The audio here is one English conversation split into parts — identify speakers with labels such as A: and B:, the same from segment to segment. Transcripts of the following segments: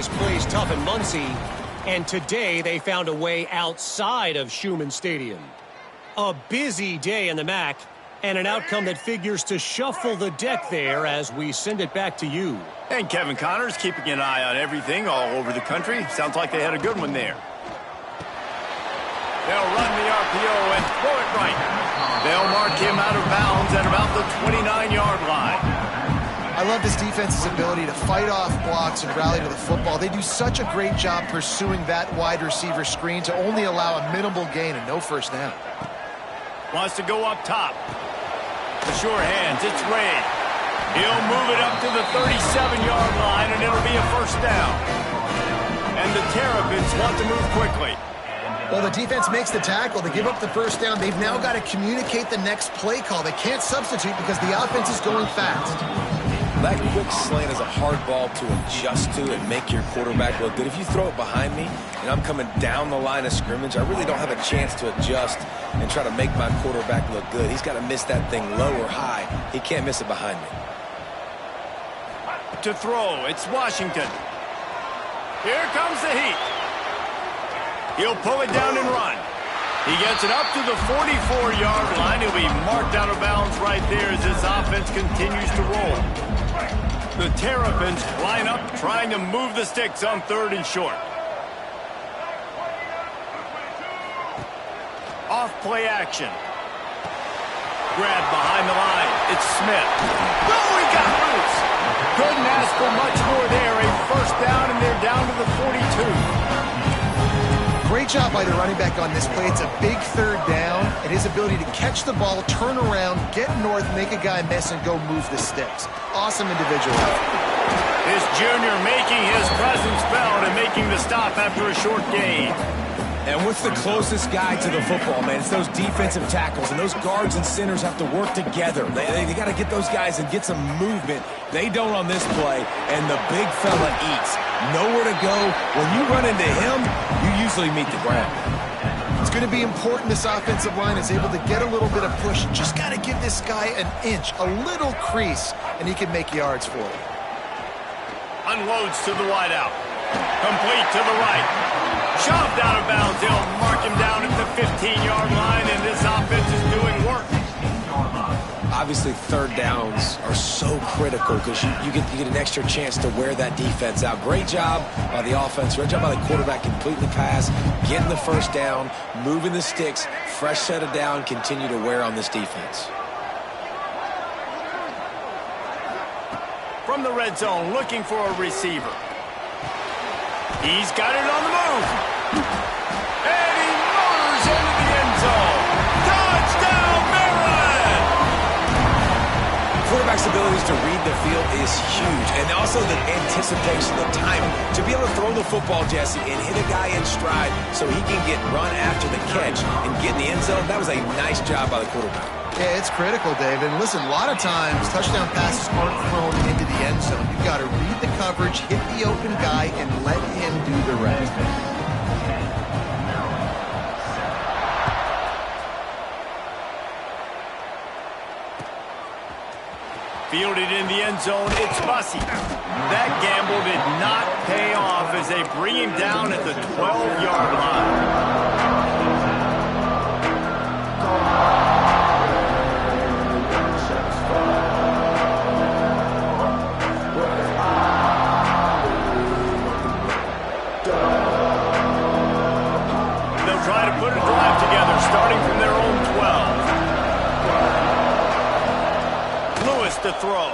A: always plays tough in Muncie, and today they found a way outside of Schumann Stadium. A busy day in the MAC, and an outcome that figures to shuffle the deck there as we send it back to you.
B: And Kevin Connors keeping an eye on everything all over the country. Sounds like they had a good one there. They'll run the RPO and throw it right. They'll mark him out of bounds at about the 29-yard line.
C: I love this defense's ability to fight off blocks and rally to the football. They do such a great job pursuing that wide receiver screen to only allow a minimal gain and no first down.
B: Wants to go up top. The sure hands, it's Ray. He'll move it up to the 37-yard line, and it'll be a first down. And the Terrapins want to move quickly.
C: Well, the defense makes the tackle. They give up the first down. They've now got to communicate the next play call. They can't substitute because the offense is going fast.
D: That quick slant is a hard ball to adjust to and make your quarterback look good. If you throw it behind me and I'm coming down the line of scrimmage, I really don't have a chance to adjust and try to make my quarterback look good. He's got to miss that thing low or high. He can't miss it behind me.
B: To throw, it's Washington. Here comes the heat. He'll pull it down and run. He gets it up to the 44-yard line. He'll be marked out of bounds right there as this offense continues to roll. The Terrapins line up trying to move the sticks on 3rd and short. Off play action. Grab behind the line. It's Smith. Oh, he got loose. Couldn't ask for much more there. A first down, and they're down to the 42.
C: Great job by the running back on this play. It's a big 3rd down, and his ability to catch the ball, turn around, get north, make a guy miss, and go move the sticks. Awesome individual.
B: This junior making his presence felt and making the stop after a short gain.
D: And what's the closest guy to the football, man? It's those defensive tackles, and those guards and centers have to work together. They got to get those guys and get some movement. They don't on this play, and the big fella eats. Nowhere to go. When you run into him, you usually meet the ground.
C: It's going to be important this offensive line is able to get a little bit of push. Just got to give this guy an inch, a little crease, and he can make yards for it.
B: Unloads to the wideout. Complete to the right. Shoved out of bounds. They'll mark him down at the 15-yard line, and this offense is doing work.
D: Obviously, 3rd downs are so critical because you get an extra chance to wear that defense out. Great job by the offense. Great job by the quarterback completing the pass, getting the first down, moving the sticks, fresh set of down, continue to wear on this defense.
B: From the red zone, looking for a receiver. He's got it on the move. And he motors into the end zone. Touchdown, merrland!
D: Quarterback's abilities to read the field is huge, and also the anticipation, the timing. To be able to throw the football, Jesse, and hit a guy in stride so he can get run after the catch and get in the end zone, that was a nice job by the quarterback.
C: Yeah, it's critical, Dave. And listen, a lot of times touchdown passes aren't thrown into the end zone. You've got to read the coverage, hit the open guy, and let him do the rest.
B: Fielded in the end zone, it's Bussey. That gamble did not pay off as they bring him down at the 12-yard line. Put a drive together, starting from their own 12. Lewis to throw.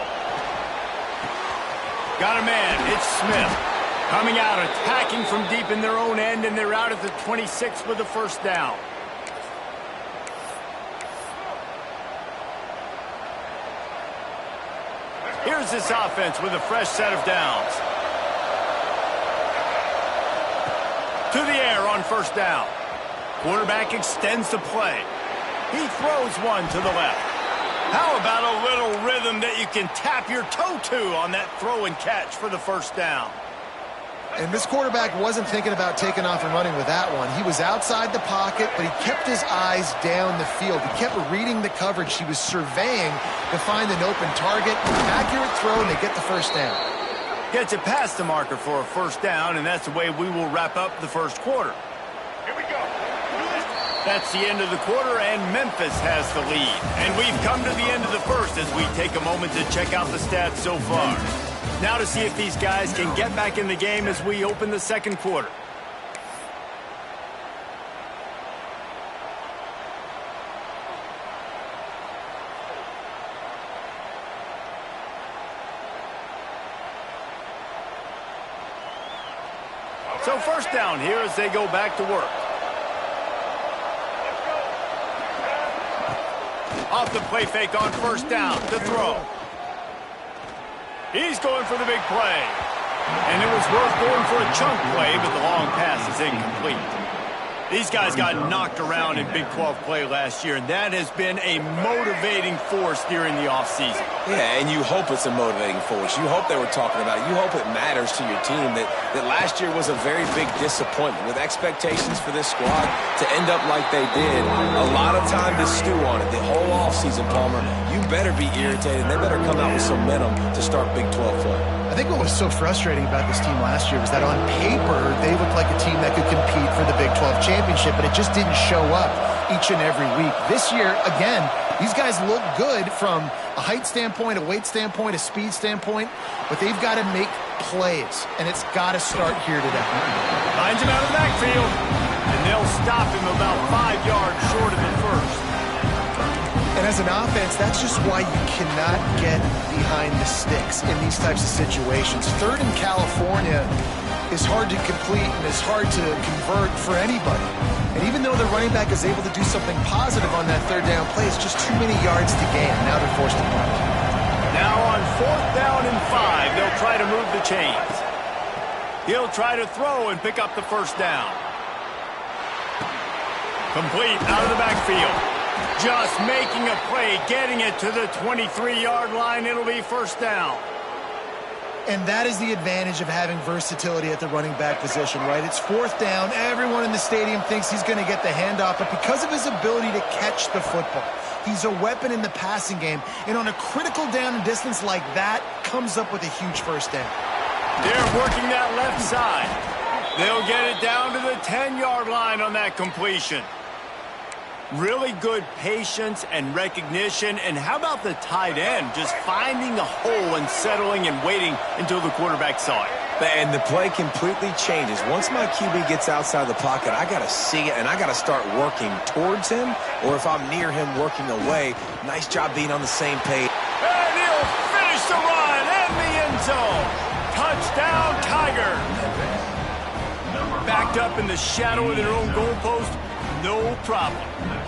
B: Got a man, it's Smith. Coming out, attacking from deep in their own end, and they're out at the 26 with a first down. Here's this offense with a fresh set of downs. To the air on first down. Quarterback extends the play. He throws one to the left. How about a little rhythm that you can tap your toe to on that throw and catch for the first down?
C: And this quarterback wasn't thinking about taking off and running with that one. He was outside the pocket, but he kept his eyes down the field. He kept reading the coverage. He was surveying to find an open target. Accurate throw, and they get the first down.
B: Gets it past the marker for a first down, and that's the way we will wrap up the first quarter.
E: Here we go.
B: That's the end of the quarter, and Memphis has the lead. And we've come to the end of the first as we take a moment to check out the stats so far. Now to see if these guys can get back in the game as we open the second quarter. So first down here as they go back to work. Off the play fake on first down to throw. He's going for the big play. And it was worth going for a chunk play, but the long pass is incomplete. These guys got knocked around in Big 12 play last year, and that has been a motivating force during the offseason.
D: Yeah, and you hope it's a motivating force. You hope they were talking about it. You hope it matters to your team that last year was a very big disappointment. With expectations for this squad to end up like they did, a lot of time to stew on it. The whole offseason, Palmer, you better be irritated. They better come out with some momentum to start Big 12 play.
C: I think what was so frustrating about this team last year was that on paper, they looked like a team that could compete for the Big 12 championship, but it just didn't show up each and every week. This year, again, these guys look good from a height standpoint, a weight standpoint, a speed standpoint, but they've got to make plays, and it's got to start here today.
B: Finds him out of the backfield, and they'll stop him about 5 yards short of the first.
C: And as an offense, that's just why you cannot get behind the sticks in these types of situations. Third in California is hard to complete and is hard to convert for anybody. And even though the running back is able to do something positive on that third down play, it's just too many yards to gain. Now they're forced to punt.
B: Now on fourth down and 5, they'll try to move the chains. He'll try to throw and pick up the first down. Complete out of the backfield. Just making a play, getting it to the 23-yard line. It'll be first down.
C: And that is the advantage of having versatility at the running back position, right? It's fourth down. Everyone in the stadium thinks he's going to get the handoff, but because of his ability to catch the football, he's a weapon in the passing game. And on a critical down and distance like that, comes up with a huge first down.
B: They're working that left side. They'll get it down to the 10-yard line on that completion. Really good patience and recognition. And how about the tight end just finding a hole and settling and waiting until the quarterback saw it?
D: And the play completely changes. Once my QB gets outside the pocket, I got to see it, and I got to start working towards him, or if I'm near him, working away. Nice job being on the same page.
B: And he'll finish the run in the end zone. Touchdown, Tigers. Backed up in the shadow of their own goalpost, no problem.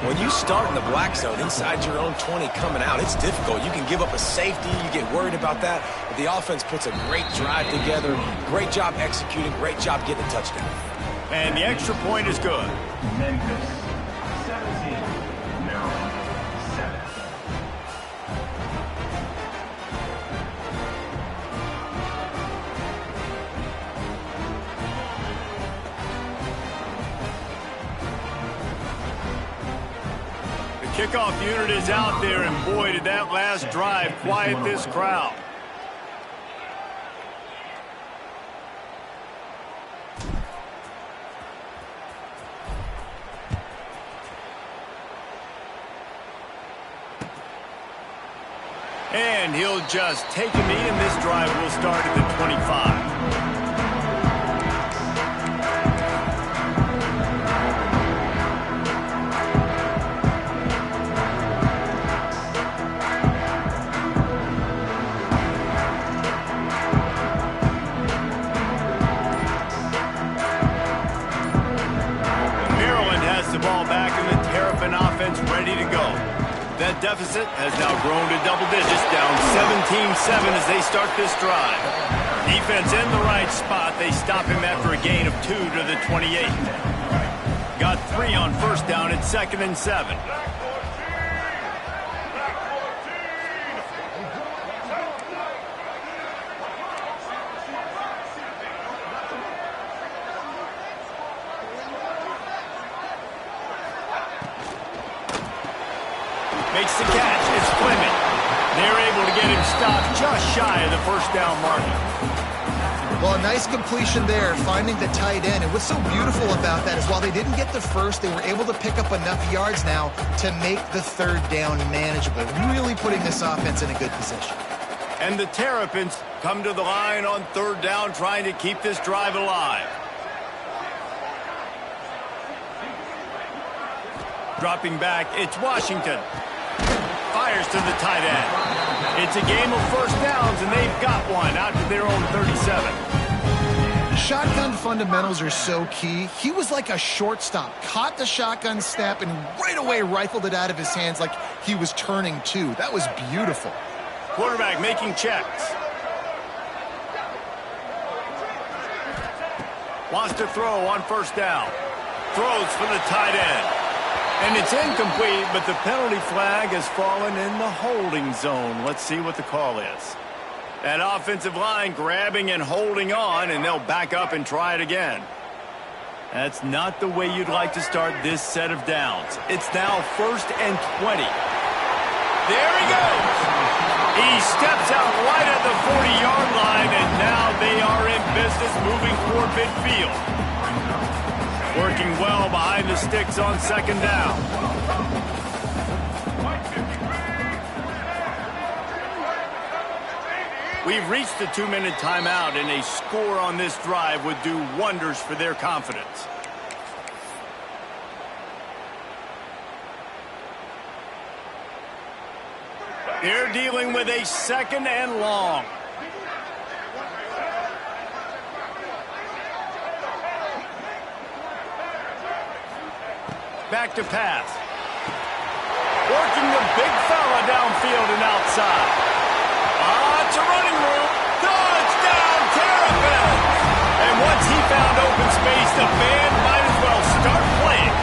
D: When you start in the black zone inside your own 20 coming out, it's difficult. You can give up a safety. You get worried about that. But the offense puts a great drive together. Great job executing. Great job getting a touchdown.
B: And the extra point is good.
E: Memphis 17, Maryland 7.
B: Kickoff unit is out there, and boy, did that last drive quiet this crowd. And he'll just take a knee, and this drive will start at the 25. Ready to go. That deficit has now grown to double digits, down 17-7 as they start this drive. Defense in the right spot. They stop him after a gain of 2 to the 28. Got 3 on first down at 2nd and 7. Makes the catch. It's Fleming. They're able to get him stopped just shy of the first down marker.
C: Well, a nice completion there, finding the tight end. And what's so beautiful about that is while they didn't get the first, they were able to pick up enough yards now to make the third down manageable, really putting this offense in a good position.
B: And the Terrapins come to the line on third down, trying to keep this drive alive. Dropping back, it's Washington. Fires to the tight end. It's a game of first downs, and they've got one out to their own 37.
C: Shotgun fundamentals are so key. He was like a shortstop, caught the shotgun snap, and right away rifled it out of his hands like he was turning two. That was beautiful.
B: Quarterback making checks. Wants to throw on first down. Throws for the tight end. And it's incomplete, but the penalty flag has fallen in the holding zone. Let's see what the call is. That offensive line grabbing and holding on, and they'll back up and try it again. That's not the way you'd like to start this set of downs. It's now 1st and 20. There he goes. He steps out right at the 40-yard line, and now they are in business moving toward midfield. Working well behind the sticks on second down. We've reached the 2-minute timeout, and a score on this drive would do wonders for their confidence. They're dealing with a 2nd and long. Back to pass. Working the big fella downfield and outside. It's a running room. Touchdown, Terrapins! And once he found open space, the band might as well start playing.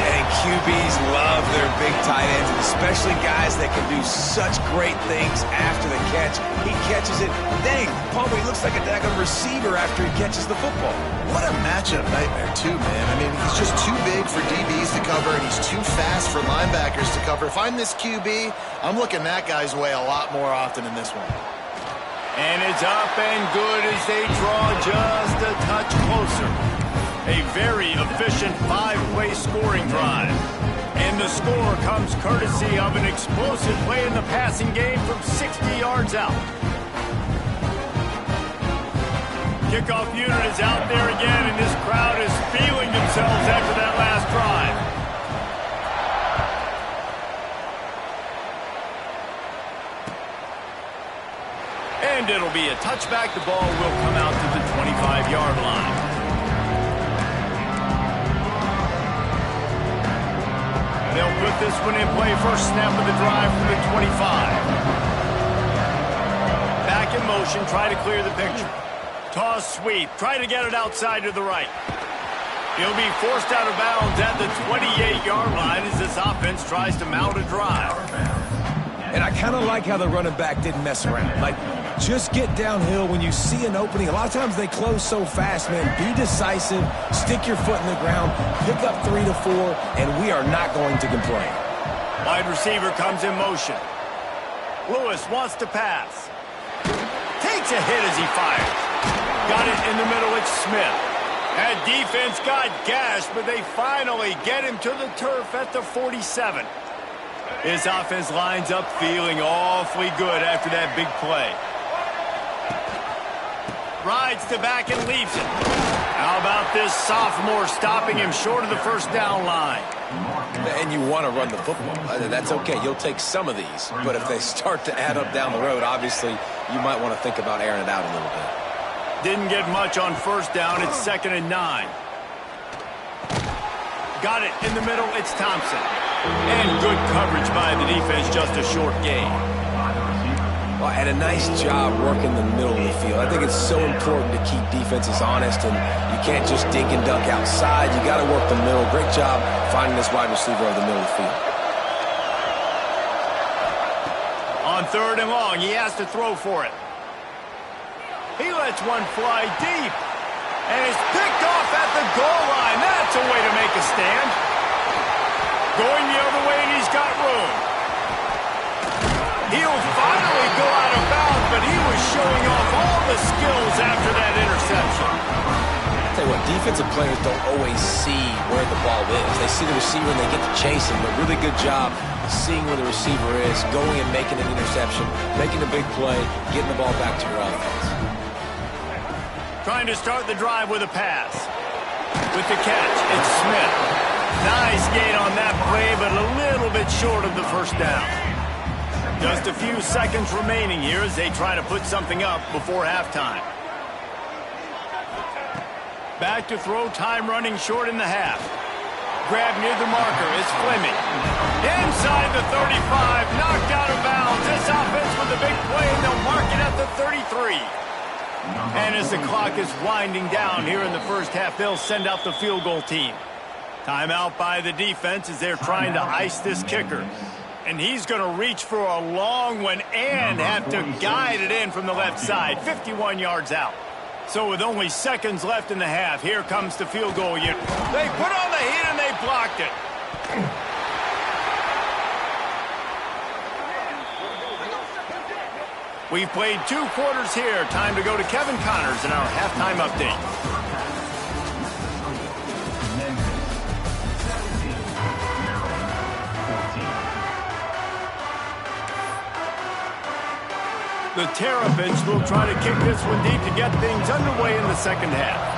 D: And QBs love their big tight ends, especially guys that can do such great things after the catch. He catches it. Dang, Palmer, he looks like a daggone receiver after he catches the football.
C: What a matchup nightmare, too, man. I mean, he's just too big for DBs to cover, and he's too fast for linebackers to cover. If I'm this QB, I'm looking that guy's way a lot more often in this one.
B: And it's up and good as they draw just a touch closer. A very efficient 5-play scoring drive. And the score comes courtesy of an explosive play in the passing game from 60 yards out. Kickoff unit is out there again, and this crowd is feeling themselves after that last drive. And it'll be a touchback. The ball will come out to the 25-yard line. They'll put this one in play. First snap of the drive from the 25. Back in motion, try to clear the picture. Toss sweep. Try to get it outside to the right. He'll be forced out of bounds at the 28-yard line as this offense tries to mount a drive.
D: And I kind of like how the running back didn't mess around. Like, just get downhill when you see an opening. A lot of times they close so fast, man. Be decisive. Stick your foot in the ground. Pick up 3 to 4, and we are not going to complain.
B: Wide receiver comes in motion. Lewis wants to pass. Takes a hit as he fires. Got it in the middle, it's Smith. That defense got gashed, but they finally get him to the turf at the 47. His offense lines up feeling awfully good after that big play. Rides to back and leaves it. How about this sophomore stopping him short of the first down line?
D: And you want to run the football. That's okay. You'll take some of these. But if they start to add up down the road, obviously, you might want to think about airing it out a little bit.
B: Didn't get much on first down. It's 2nd and 9. Got it in the middle. It's Thompson. And good coverage by the defense. Just a short gain.
D: Well, and a nice job working the middle of the field. I think it's so important to keep defenses honest, and you can't just dink and dunk outside. You got to work the middle. Great job finding this wide receiver over the middle of the field.
B: On 3rd and long, he has to throw for it. He lets one fly deep. And is picked off at the goal line. That's a way to make a stand. Going the other way, and he's got room. the skills after that interception.
D: I'll tell you what, defensive players don't always see where the ball is. They see the receiver and they get to chase him, but really good job seeing where the receiver is, going and making an interception, making a big play, getting the ball back to your offense.
B: Trying to start the drive with a pass. With the catch, it's Smith. Nice gain on that play, but a little bit short of the first down. Just a few seconds remaining here as they try to put something up before halftime. Back to throw, time running short in the half. Grab near the marker, it's Fleming. Inside the 35, knocked out of bounds. This offense with a big play, and they'll mark it at the 33. And as the clock is winding down here in the first half, they'll send out the field goal team. Timeout by the defense as they're trying to ice this kicker. And he's going to reach for a long one and have to guide it in from the left side, 51 yards out. So with only seconds left in the half, here comes the field goal unit. They put on the heat and they blocked it. We've played 2 quarters here. Time to go to Kevin Connors in our halftime update. The Terrapins will try to kick this one deep to get things underway in the second half.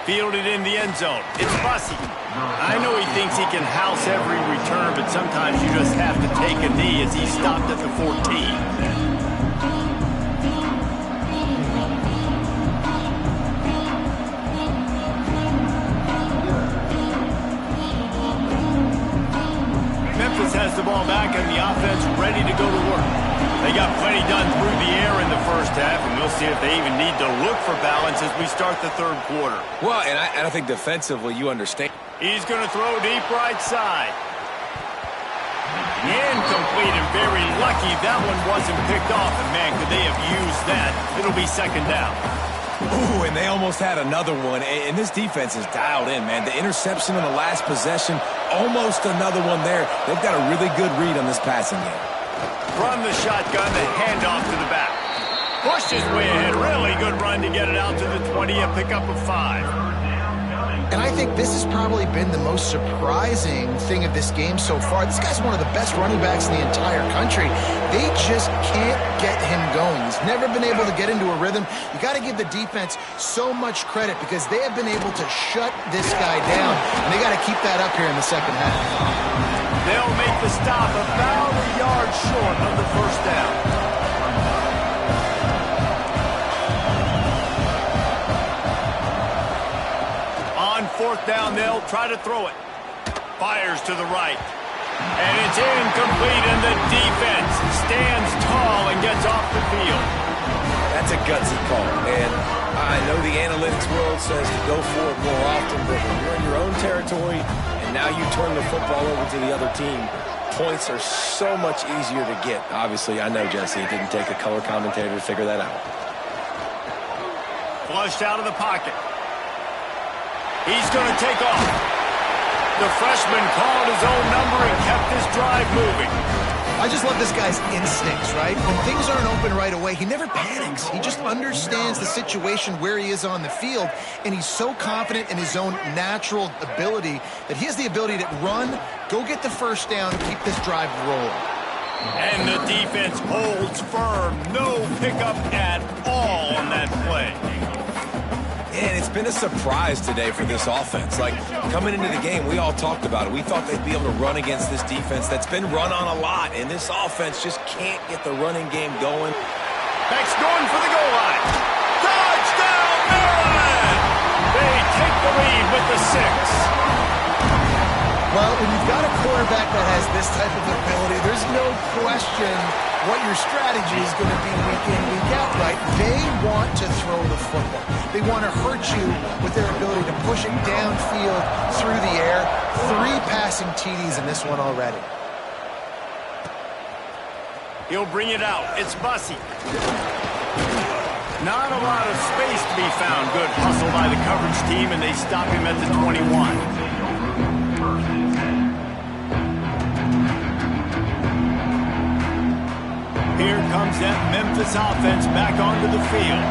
B: Fielded in the end zone. It's Fugazi. I know he thinks he can house every return, but sometimes you just have to take a knee as he stopped at the 14. Has the ball back and the offense ready to go to work. They got plenty done through the air in the first half, and we'll see if they even need to look for balance as we start the third quarter.
D: Well, and I think defensively you understand.
B: He's going to throw deep right side. Incomplete, and very lucky that one wasn't picked off. And man, could they have used that? It'll be second down.
D: Ooh, and they almost had another one. And this defense is dialed in, man. The interception on the last possession, almost another one there. They've got a really good read on this passing game.
B: Run the shotgun, the handoff to the back. Pushed his way ahead. Really good run to get it out to the 20, a pickup of 5.
C: And I think this has probably been the most surprising thing of this game so far. This guy's one of the best running backs in the entire country. They just can't get him going. He's never been able to get into a rhythm. You got to give the defense so much credit because they have been able to shut this guy down, and they got to keep that up here in the second half.
B: They'll make the stop about a yard short of the first down. Fourth down, they'll try to throw it. Fires to the right. And it's incomplete, and the defense stands tall and gets off the field.
D: That's a gutsy call. And I know the analytics world says to go for it more often, but when you're in your own territory and now you turn the football over to the other team, points are so much easier to get. Obviously, I know, Jesse, it didn't take a color commentator to figure that out.
B: Flushed out of the pocket. He's going to take off. The freshman called his own number and kept this drive moving.
C: I just love this guy's instincts, right? When things aren't open right away, he never panics. He just understands the situation where he is on the field, and he's so confident in his own natural ability that he has the ability to run, go get the first down, keep this drive rolling.
B: And the defense holds firm. No pickup at all on that play.
D: And it's been a surprise today for this offense. Like, coming into the game, we all talked about it. We thought they'd be able to run against this defense that's been run on a lot, and this offense just can't get the running game going.
B: Beck's going for the goal line. Touchdown, Maryland! They take the lead with the 6.
C: Well, when you've got a quarterback that has this type of ability, there's no question what your strategy is going to be week in, week out, right? They want to throw the football. They want to hurt you with their ability to push it downfield through the air. 3 passing TDs in this one already.
B: He'll bring it out. It's Bussy. Not a lot of space to be found. Good hustle by the coverage team, and they stop him at the 21. that Memphis offense back onto the field.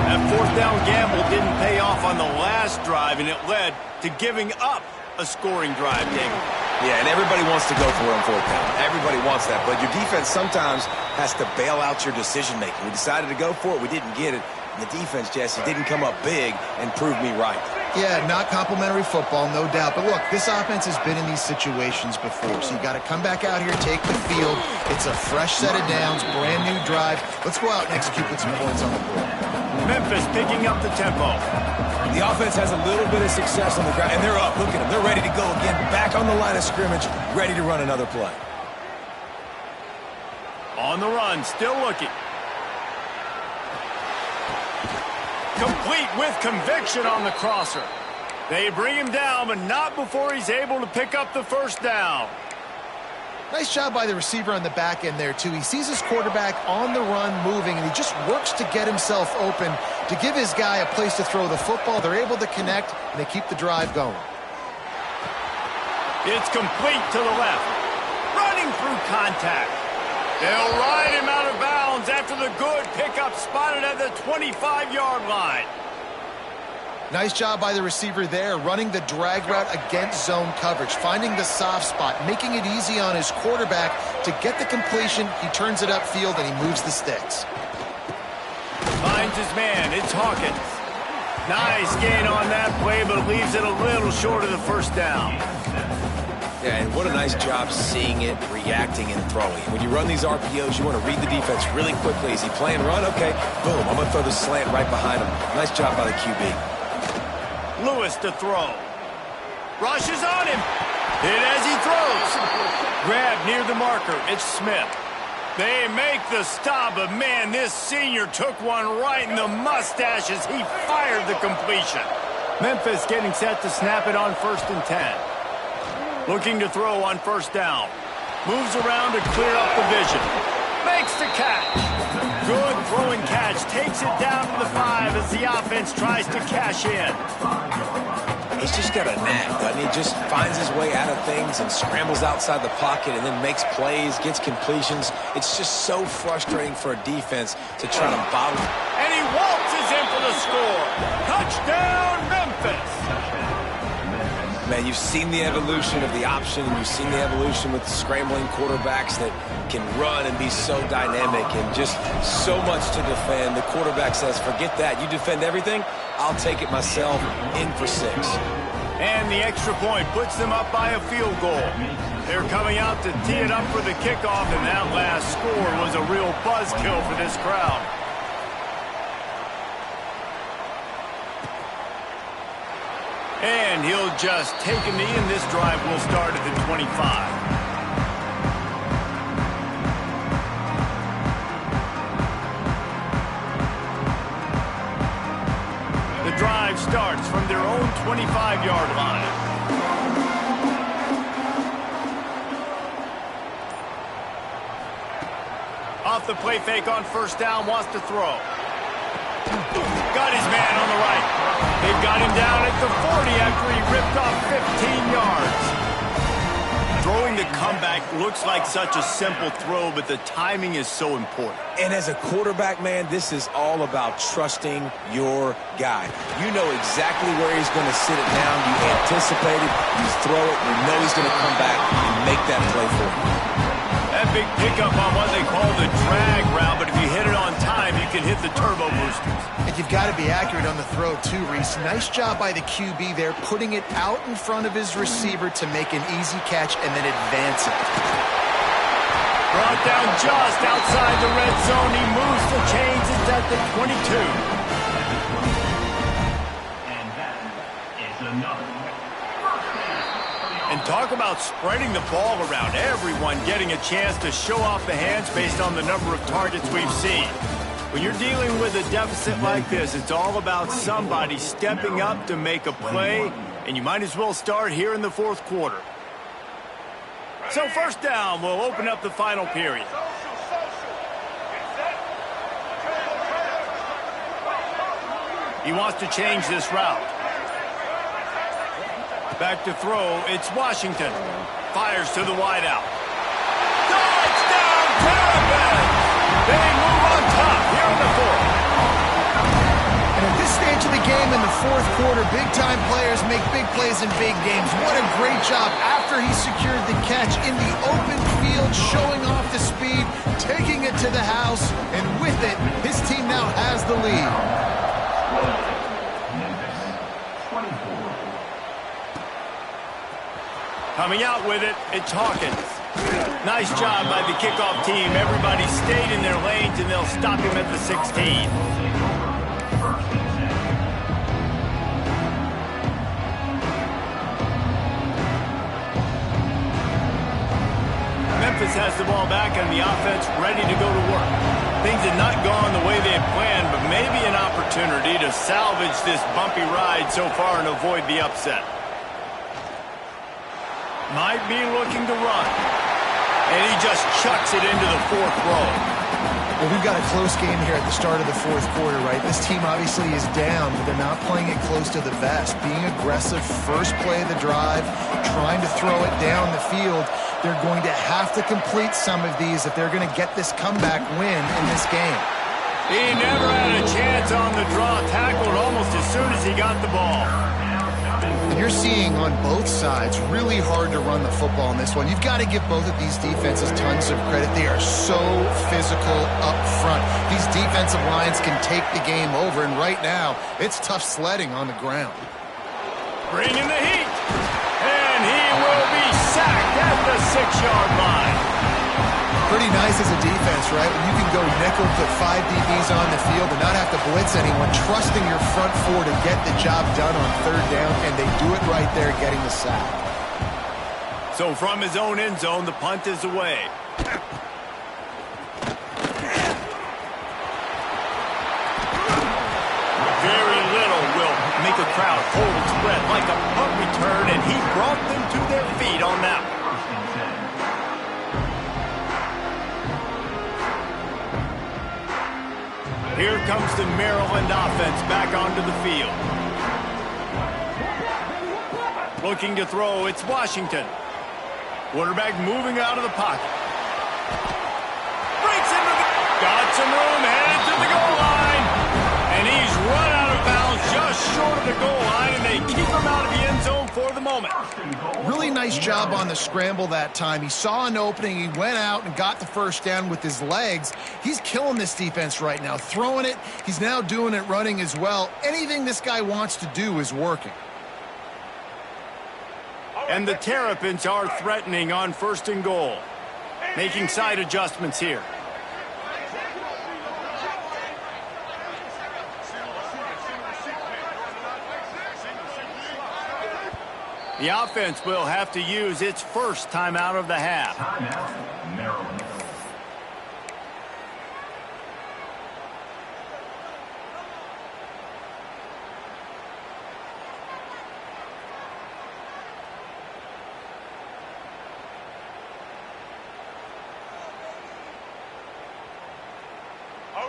B: That fourth down gamble didn't pay off on the last drive, and it led to giving up a scoring drive, David.
D: Yeah, and everybody wants to go for it on fourth down. Everybody wants that, but your defense sometimes has to bail out your decision-making. We decided to go for it. We didn't get it. And the defense, Jesse, didn't come up big and prove me right.
C: Yeah, not complimentary football, no doubt. But look, this offense has been in these situations before, so you got to come back out here, take the field. It's a fresh set of downs, brand new drive. Let's go out and execute with some points on the board.
B: Memphis picking up the tempo.
D: The offense has a little bit of success on the ground, and they're up. Look at them. They're ready to go again, back on the line of scrimmage, ready to run another play.
B: On the run, still looking. Complete with conviction on the crosser. They bring him down, but not before he's able to pick up the first down.
C: Nice job by the receiver on the back end there, too. He sees his quarterback on the run moving, and he just works to get himself open to give his guy a place to throw the football. They're able to connect, and they keep the drive going.
B: It's complete to the left. Running through contact. They'll ride him out of bounds after the good pickup spotted at the 25-yard line.
C: Nice job by the receiver there, running the drag route against zone coverage, finding the soft spot, making it easy on his quarterback to get the completion. He turns it upfield, and he moves the sticks.
B: Finds his man. It's Hawkins. Nice gain on that play, but leaves it a little short of the first down.
D: Yeah, and what a nice job seeing it, reacting, and throwing. When you run these RPOs, you want to read the defense really quickly. Is he playing run? Okay, boom, I'm going to throw the slant right behind him. Nice job by the QB.
B: Lewis to throw. Rushes on him. Hit as he throws. Grab near the marker. It's Smith. They make the stop, but man, this senior took one right in the mustache as he fired the completion. Memphis getting set to snap it on 1st and 10. Looking to throw on first down. Moves around to clear up the vision. Makes the catch. Good throwing catch. Takes it down to the 5 as the offense tries to cash in.
D: He's just got a knack, doesn't he? Just finds his way out of things and scrambles outside the pocket and then makes plays, gets completions. It's just so frustrating for a defense to try to bottle.
B: And he waltzes in for the score. Touchdown, Memphis.
D: Man, you've seen the evolution of the option, and you've seen the evolution with the scrambling quarterbacks that can run and be so dynamic and just so much to defend. The quarterback says, forget that. You defend everything, I'll take it myself. In for 6.
B: And the extra point puts them up by a field goal. They're coming out to tee it up for the kickoff, and that last score was a real buzzkill for this crowd. And he'll just take a knee, and this drive will start at the 25. The drive starts from their own 25-yard line. Off the play fake on first down, wants to throw. Got his man on the right. They've got him down at the 40 after he ripped off 15 yards. Throwing the comeback looks like such a simple throw, but the timing is so important.
D: And as a quarterback, man, this is all about trusting your guy. You know exactly where he's going to sit it down. You anticipate it. You throw it. You know he's going to come back and make that play for you.
B: That big pickup on what they call the drag route, but if you hit it on time, you can hit the turbo boosters.
C: And you've got to be accurate on the throw, too, Reese. Nice job by the QB there, putting it out in front of his receiver to make an easy catch and then advance it.
B: Brought down just outside the red zone. He moves the chains. It's at the 22.
E: And that is another.
B: And talk about spreading the ball around. Everyone getting a chance to show off the hands based on the number of targets we've seen. When you're dealing with a deficit like this, it's all about somebody stepping up to make a play, and you might as well start here in the fourth quarter. So first down will open up the final period. He wants to change this route. Back to throw, it's Washington. Fires to the wideout. Touchdown, Terrapins! They move beautiful.
C: And at this stage of the game in the fourth quarter, big-time players make big plays in big games. What a great job after he secured the catch in the open field, showing off the speed, taking it to the house, and with it, his team now has the lead.
B: Coming out with it, it's Hawkins. Nice job by the kickoff team. Everybody stayed in their lanes, and they'll stop him at the 16. Memphis has the ball back, and the offense ready to go to work. Things had not gone the way they had planned, but maybe an opportunity to salvage this bumpy ride so far and avoid the upset. Might be looking to run. And he just chucks it into the fourth row.
C: Well, we've got a close game here at the start of the fourth quarter, right? This team obviously is down, but they're not playing it close to the vest. Being aggressive, first play of the drive, trying to throw it down the field. They're going to have to complete some of these if they're going to get this comeback win in this game.
B: He never had a chance on the draw, tackled almost as soon as he got the ball.
C: You're seeing on both sides really hard to run the football in this one. You've got to give both of these defenses tons of credit. They are so physical up front. These defensive lines can take the game over, and right now, it's tough sledding on the ground.
B: Bringing the heat. And he will be sacked at the 6-yard line.
C: Pretty nice as a defense, right? When you can go nickel, put 5 DBs on the field and not have to blitz anyone, trusting your front four to get the job done on third down, and they do it right there, getting the sack.
B: So from his own end zone, the punt is away. Very little will make a crowd hold its breath like a punt return, and he brought them to their feet on that one. Here comes the Maryland offense back onto the field. Looking to throw, it's Washington. Quarterback moving out of the pocket. Breaks into the... Got some room, headed to the goal line. And he's run out of bounds just short of the goal line, and they keep him out of the end zone for the moment.
C: Really nice job on the scramble that time. He saw an opening, he went out and got the first down with his legs. He's killing this defense right now, throwing it. He's now doing it running as well. Anything this guy wants to do is working.
B: And the Terrapins are threatening on 1st and goal. Making side adjustments here. The offense will have to use its first timeout of the half.
E: Timeout, Maryland.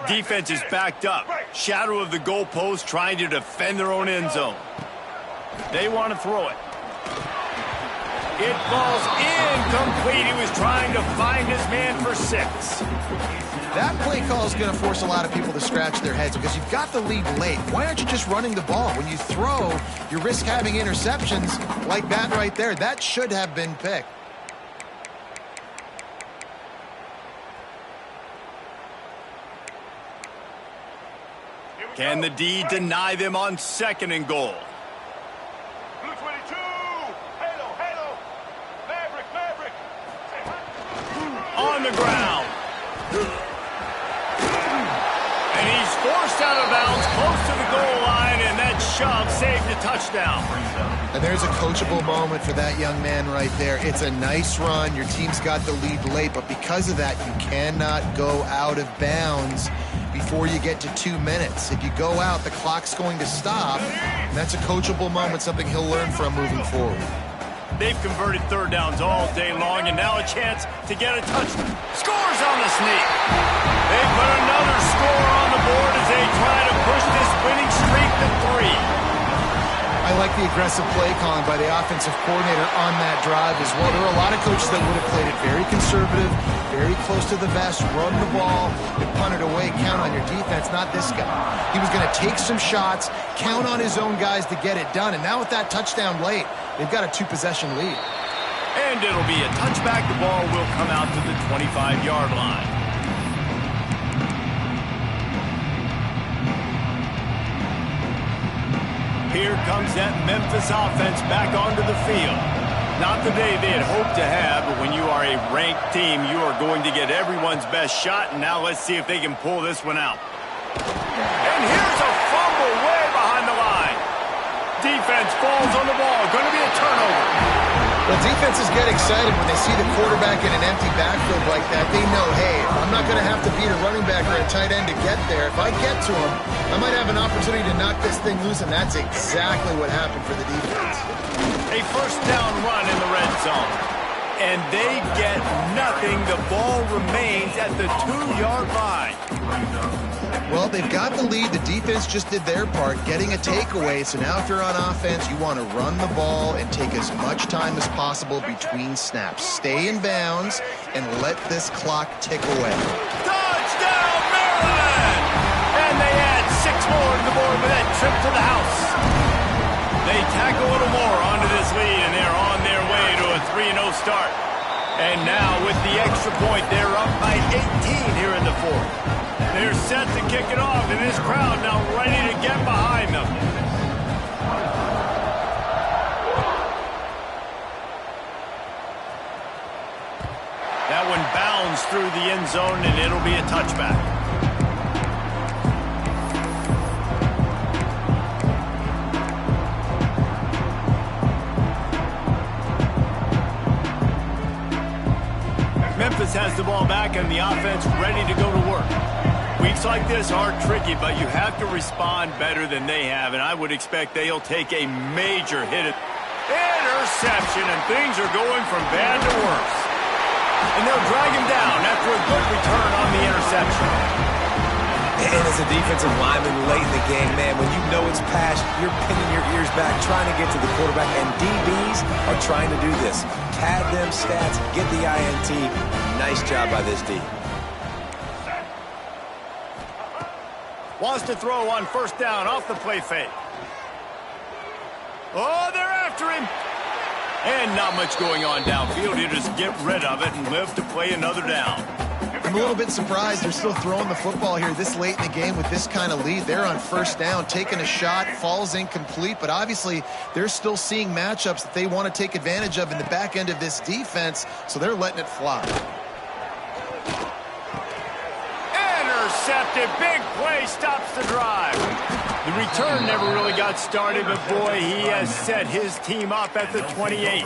B: Defense is backed up. Shadow of the goalpost, trying to defend their own end zone. They want to throw it. It falls incomplete. He was trying to find his man for 6.
C: That play call is going to force a lot of people to scratch their heads because you've got the lead late. Why aren't you just running the ball? When you throw, you risk having interceptions like that right there. That should have been picked.
B: Can the D deny them on 2nd and goal? On the ground. And he's forced out of bounds close to the goal line, and that shove saved a touchdown.
C: And there's a coachable moment for that young man right there. It's a nice run. Your team's got the lead late, but because of that, you cannot go out of bounds before you get to 2 minutes. If you go out, the clock's going to stop, and that's a coachable moment, something he'll learn from moving forward.
B: They've converted 3rd downs all day long, and now a chance to get a touchdown. Scores on the sneak. They put another score on the board as they try to push this winning streak to 3.
C: I like the aggressive play calling by the offensive coordinator on that drive as well. There are a lot of coaches that would have played it very conservative, very close to the vest, run the ball, and punt it away, count on your defense. Not this guy. He was going to take some shots, count on his own guys to get it done. And now with that touchdown late, they've got a 2-possession lead.
B: And it'll be a touchback. The ball will come out to the 25-yard line. Here comes that Memphis offense back onto the field. Not the day they had hoped to have, but when you are a ranked team, you are going to get everyone's best shot. And now let's see if they can pull this one out. And here's a fumble way behind the line. Defense falls on the ball. Going to be a turnover.
C: Well, defenses get excited when they see the quarterback in an empty backfield like that. They know, hey, I'm not going to have to beat a running back or a tight end to get there. If I get to him, I might have an opportunity to knock this thing loose, and that's exactly what happened for the defense.
B: A first down run in the red zone. And they get nothing. The ball remains at the 2-yard line.
C: Well, they've got the lead. The defense just did their part, getting a takeaway. So now if you're on offense, you want to run the ball and take as much time as possible between snaps. Stay in bounds and let this clock tick away.
B: Touchdown, Maryland! And they add 6 more to the board with that trip to the house. They tack a little more onto this lead, and they're on their way to a 3-0 start. And now with the extra point, they're up by 18 here in the fourth. They're set to kick it off, and this crowd now ready to get behind them. That one bounds through the end zone, and it'll be a touchback. Memphis has the ball back, and the offense ready to go to work. Weeks like this are tricky, but you have to respond better than they have, and I would expect they'll take a major hit. Interception, and things are going from bad to worse. And they'll drag him down after a good return on the interception.
D: And as a defensive lineman late in the game, man, when you know it's past, you're pinning your ears back, trying to get to the quarterback, and DBs are trying to do this. Pad them stats, get the INT. Nice job by this D.
B: Wants to throw on first down off the play fake. Oh, they're after him. And not much going on downfield. You just get rid of it and live to play another down.
C: I'm a little bit surprised they're still throwing the football here this late in the game with this kind of lead. They're on first down, taking a shot, falls incomplete, but obviously they're still seeing matchups that they want to take advantage of in the back end of this defense, so they're letting it fly.
B: Intercepted. Big play stops the drive. The return never really got started, but boy, he has set his team up at the 28.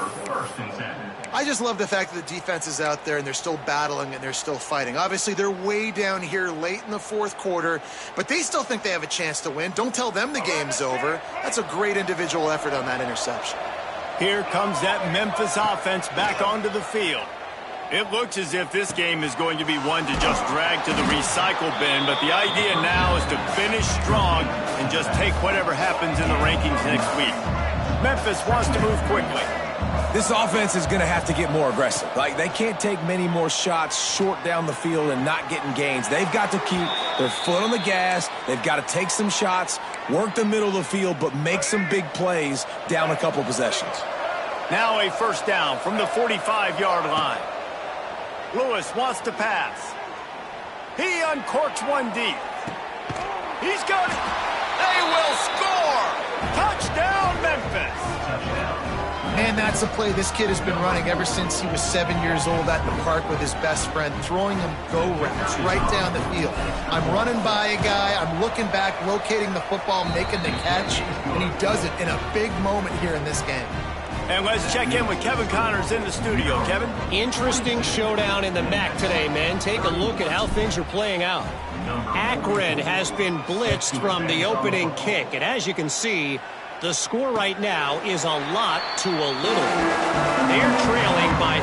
C: I just love the fact that the defense is out there and they're still battling and they're still fighting. Obviously, they're way down here late in the fourth quarter, but they still think they have a chance to win. Don't tell them the game's over. That's a great individual effort on that interception.
B: Here comes that Memphis offense back onto the field. It looks as if this game is going to be one to just drag to the recycle bin, but the idea now is to finish strong and just take whatever happens in the rankings next week. Memphis wants to move quickly.
D: This offense is going to have to get more aggressive. Like, they can't take many more shots short down the field and not getting gains. They've got to keep their foot on the gas. They've got to take some shots, work the middle of the field, but make some big plays down a couple possessions.
B: Now a first down from the 45-yard line. Lewis wants to pass. He uncorks one deep. He's got it. They will score. Touchdown, Memphis.
C: And that's a play this kid has been running ever since he was 7 years old at the park with his best friend, throwing him go routes right down the field. I'm running by a guy, I'm looking back, locating the football, making the catch, and he does it in a big moment here in this game.
B: And let's check in with Kevin Connors in the studio. Kevin?
A: Interesting showdown in the MAC today, men. Take a look at how things are playing out. Akron has been blitzed from the opening kick, and as you can see, the score right now is a lot to a little. They're trailing by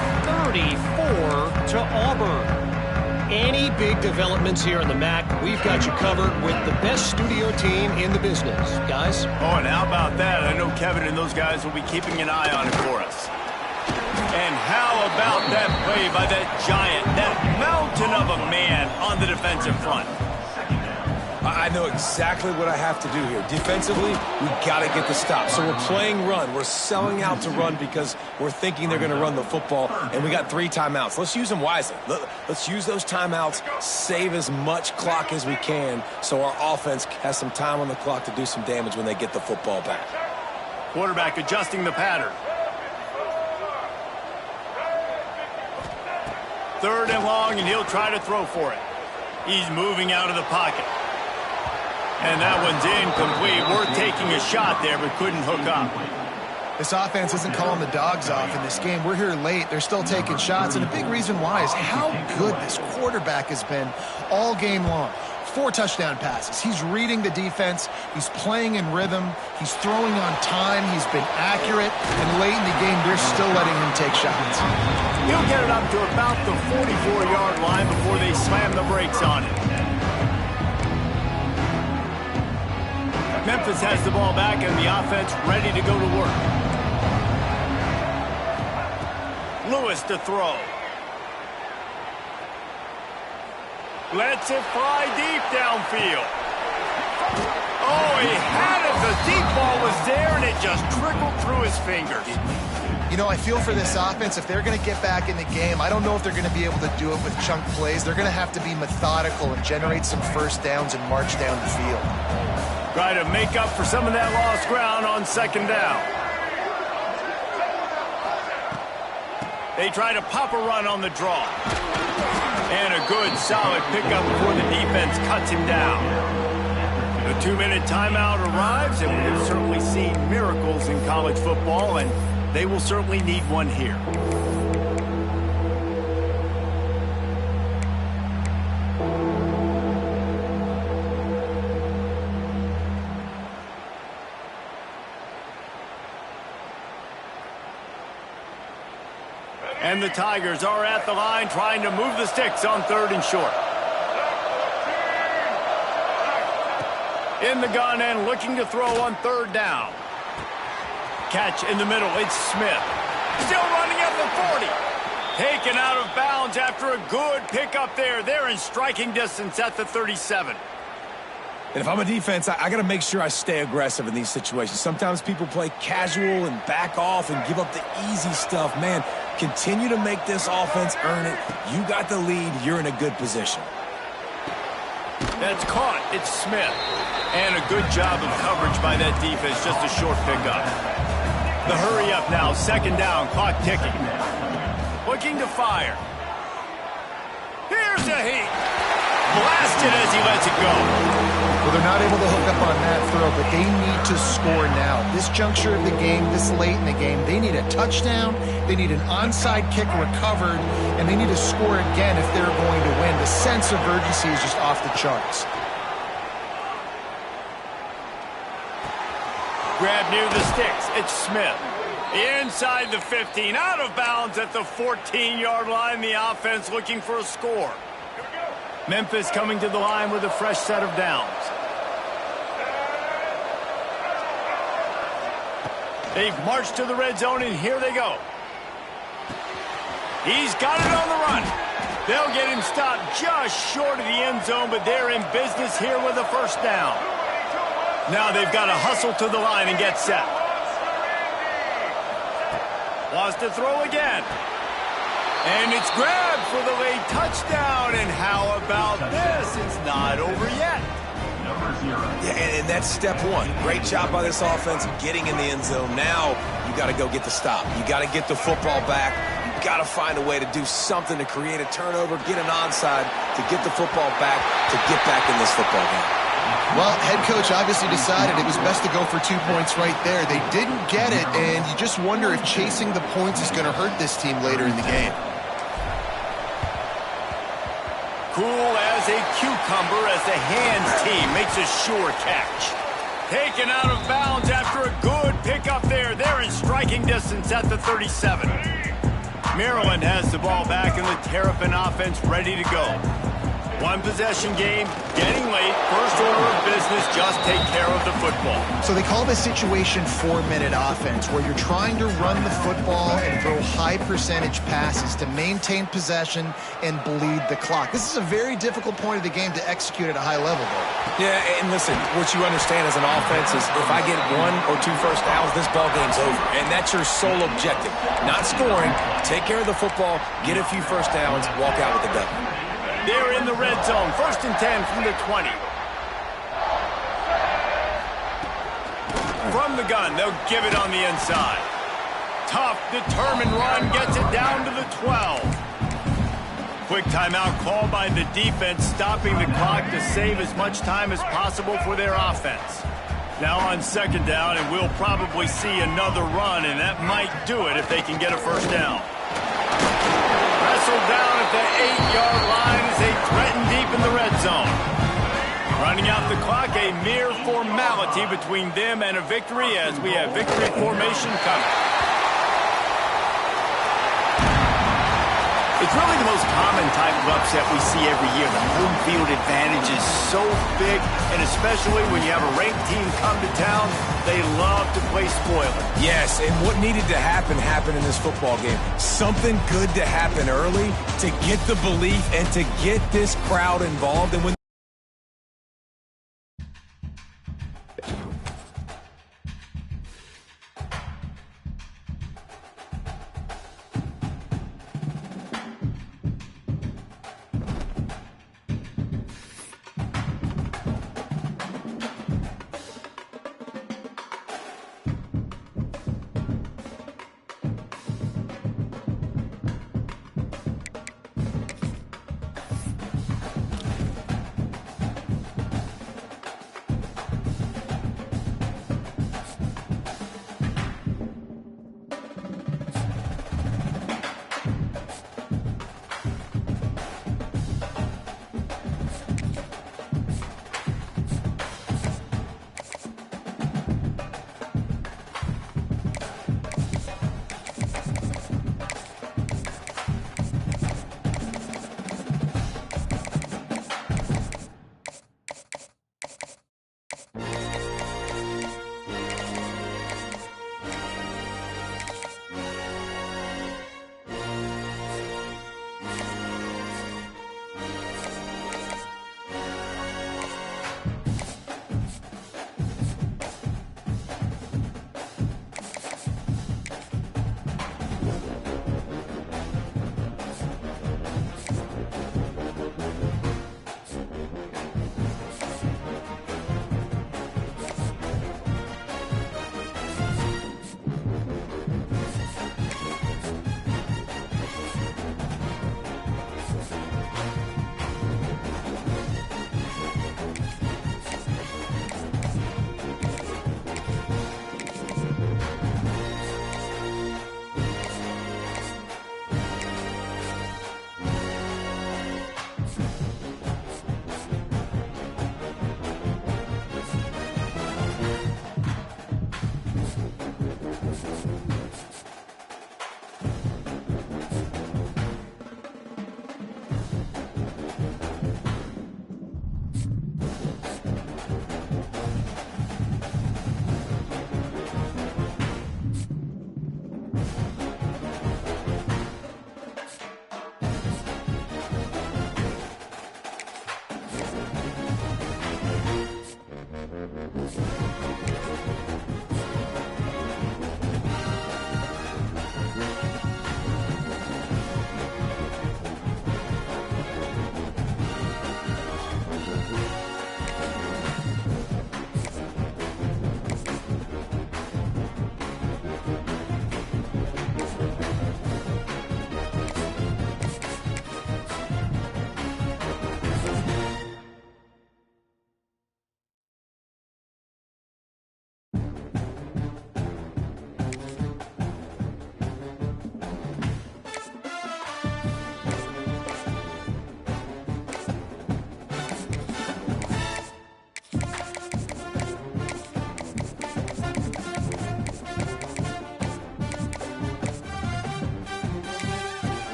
A: 34 to Auburn. any big developments here in the MAC, we've got you covered with the best studio team in the business. Guys?
B: Oh, and how about that? I know Kevin and those guys will be keeping an eye on it for us. And how about that play by that giant, that mountain of a man on the defensive front?
D: I know exactly what I have to do here. Defensively, we got to get the stop. So we're playing run. We're selling out to run because we're thinking they're going to run the football, and we got 3 timeouts. Let's use them wisely. Let's use those timeouts, save as much clock as we can so our offense has some time on the clock to do some damage when they get the football back.
B: Quarterback adjusting the pattern. 3rd and long, and he'll try to throw for it. He's moving out of the pocket. And that one's incomplete. Worth taking a shot there, but couldn't hook up.
C: This offense isn't calling the dogs off in this game. We're here late. They're still taking shots, and a big reason why is how good this quarterback has been all game long. 4 touchdown passes. He's reading the defense. He's playing in rhythm. He's throwing on time. He's been accurate. And late in the game, they're still letting him take shots.
B: He'll get it up to about the 44-yard line before they slam the brakes on it. Memphis has the ball back and the offense ready to go to work. Lewis to throw. Lets it fly deep downfield. Oh, he had it. The deep ball was there, and it just trickled through his fingers.
C: You know, I feel for this offense, if they're going to get back in the game, I don't know if they're going to be able to do it with chunk plays. They're going to have to be methodical and generate some first downs and march down the field.
B: Try to make up for some of that lost ground on 2nd down. They try to pop a run on the draw. And a good, solid pickup before the defense cuts him down. The 2-minute timeout arrives, and we have certainly seen miracles in college football, and they will certainly need one here. And the Tigers are at the line trying to move the sticks on 3rd and short. In the gun and looking to throw on 3rd down. Catch in the middle, it's Smith. Still running at the 40. Taken out of bounds after a good pickup there. They're in striking distance at the 37.
D: And if I'm a defense, I got to make sure I stay aggressive in these situations. Sometimes people play casual and back off and give up the easy stuff. Man, continue to make this offense earn it. You got the lead. You're in a good position.
B: That's caught. It's Smith. And a good job of coverage by that defense. Just a short pickup. The hurry up now. 2nd down. Clock ticking. Looking to fire. Here's a heat. Blasted as he lets it go.
C: Well, they're not able to hook up on that throw, but they need to score now. This juncture of the game, this late in the game, they need a touchdown, they need an onside kick recovered, and they need to score again if they're going to win. The sense of urgency is just off the charts.
B: Grab near the sticks. It's Smith. Inside the 15, out of bounds at the 14-yard line. The offense looking for a score. Memphis coming to the line with a fresh set of downs. They've marched to the red zone, and here they go. He's got it on the run. They'll get him stopped just short of the end zone, but they're in business here with a 1st down. Now they've got to hustle to the line and get set. Wants to throw again. And it's grabbed for the late touchdown. And how about this? It's not over yet.
D: Yeah, and that's step 1. Great job by this offense getting in the end zone. Now you got to go get the stop. You got to get the football back. You got to find a way to do something to create a turnover, get an onside, to get the football back, to get back in this football game.
C: Well, head coach obviously decided it was best to go for 2 points right there. They didn't get it, and you just wonder if chasing the points is going to hurt this team later in the game.
B: Cool as a cucumber as the hands team makes a sure catch. Taken out of bounds after a good pickup there. They're in striking distance at the 37. Maryland has the ball back and the Terrapin offense ready to go. One possession game, getting late. First order of business, just take care of the football.
C: So they call this situation 4-minute offense, where you're trying to run the football and throw high percentage passes to maintain possession and bleed the clock. This is a very difficult point of the game to execute at a high level, though.
D: Yeah, and listen, what you understand as an offense is if I get 1 or 2 first downs, this ball game's over. And that's your sole objective. Not scoring, take care of the football, get a few first downs, walk out with the W.
B: They're in the red zone. 1st and 10 from the 20. From the gun, they'll give it on the inside. Tough, determined run, gets it down to the 12. Quick timeout call by the defense, stopping the clock to save as much time as possible for their offense. Now on 2nd down, and we'll probably see another run, and that might do it if they can get a first down. Wrestled down at the 8-yard line as they threaten deep in the red zone. Running out the clock, a mere formality between them and a victory as we have victory formation coming. It's really the most common type of upset we see every year. The home field advantage is so big, and especially when you have a ranked team come to town, they love to play spoiler.
D: Yes, and what needed to happen happened in this football game. Something good to happen early to get the belief and to get this crowd involved. And when